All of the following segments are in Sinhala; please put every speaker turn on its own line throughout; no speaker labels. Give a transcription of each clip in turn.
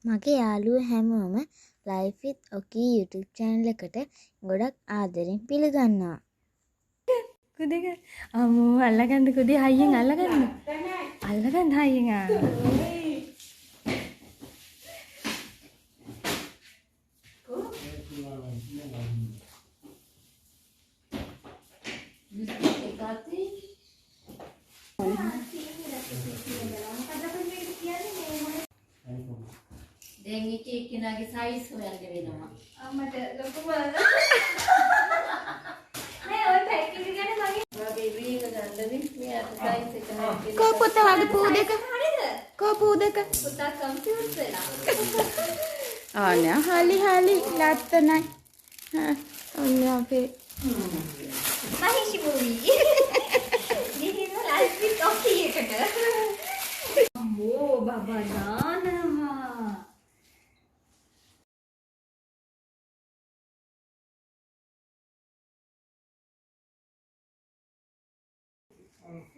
මගේ යාළුවෝ හැමෝම Life with Oki YouTube channel එකට ගොඩක් ආදරෙන් පිළිගන්නවා.
කුදේක අම්මෝ අල්ලගන්න කුදේ හයියෙන් අල්ලගන්න. අල්ලගන්න හයියෙන් ආ.
දැන් එක එක්කෙනාගේ සයිස් හොයන්න වෙනවා.
අම්මට ලොකු බලන්න. නේ ඔය පැකිලි ගැන මගේ
වගේ වීග ගන්නදී මේ අර සයිස් එක හැදෙන්න.
කෝ පුතා හද පූ දෙක. කෝ පූ දෙක.
පුතා කම්පියුටර් වෙලා.
ආනේ හාලි ලත්තනයි. ඔන්න අපේ
මහිෂි මුවි. ගිහින් ලයිෆ් විත් ඔකි එකට. අම්මෝ බබා නානවා.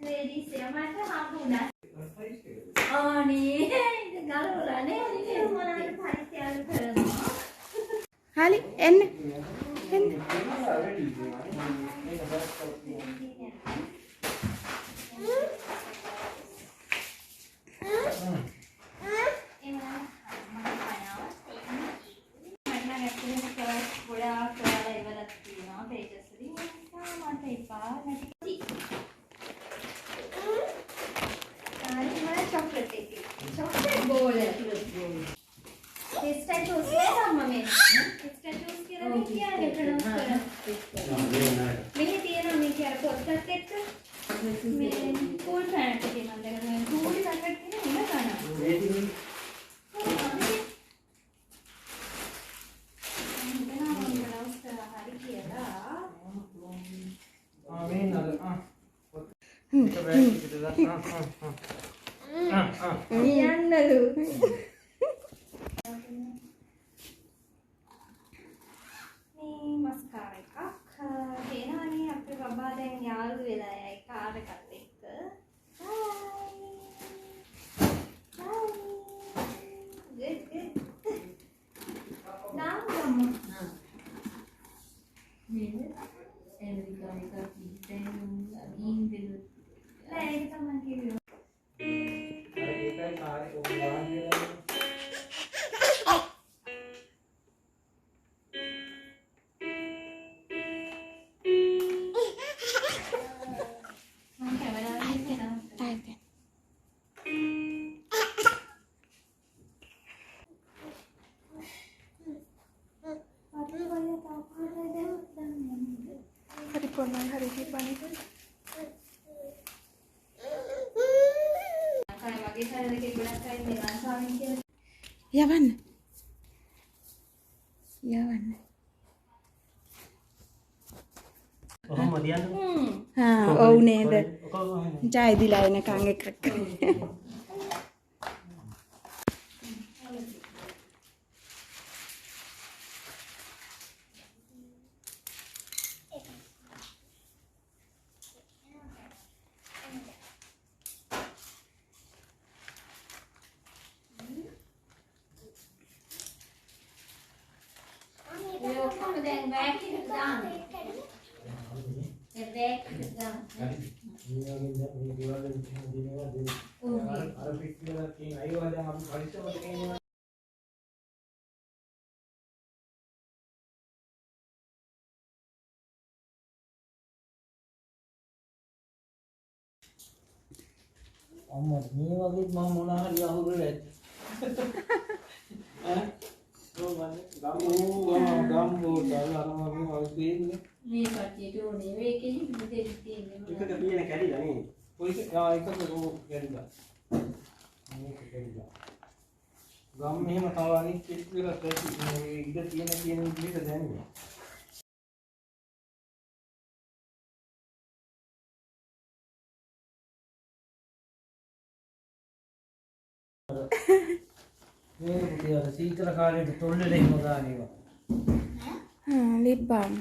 Ladies, mata hambunan. Oh nih, galau nih. Mana panitia කරනවා.
හාලි එන්න. එන්න.
chocolate bowl Extra juice ले अम्मा मेरे extra juice කියලා මේ කියන්නේ ප්‍රොනවුන්ස් කරලා මෙහි තියෙනවා මේ කියලා පොත්පත් එක්ක මේ කූල් පැනට් එකේ මම දැන් කූල් පැකට් තියෙන ඉන්න ගන්නවා යන්නලු මේ මස්කාරා එකක් දෙනානේ අපේ බබා දැන් යාළු වෙලා යයි කාර් එකත් එක්ක good now come
නේද? ඇමරිකාවේ කටි දැන් ගිහින් බිලු.
නෑ ඒක තමයි කිව්වේ
යවන්න.
කොහොමද යන්නේ?
ඔව් නේද? ජයදිලා එනකන් එකක්.
ඔක්කොම දැන් බෑග් එකට දාන්න. ඒ බෑග් එකට දාන්න.
අර පිටිවල තියෙන අයවා දැන් අපි පරිස්සමට කියනවා. අම්මා මේ වගේ මම මොන හරි අහුරලා ඇති. ඈ ගම්බෝ දාලා අර වගේ හවුස් දෙන්නේ.
මේ කට්ටියට ඕනේ මේකේ දෙයක් තියෙනවා.
එකට තියෙන කැඩිලා නේ. කොයික එකකට රෝ කැඩිලා. මේක කැඩිලා. ගම් මෙහෙම තව අනිත් චෙක් වෙලා පැටි මේ ඉඳ තියෙන විදිහට දැනෙනවා. මේ පුතේ අර සීතල කාලේට තොල්ලේ එහෙම ගානේවා.
ලිප් බාම්.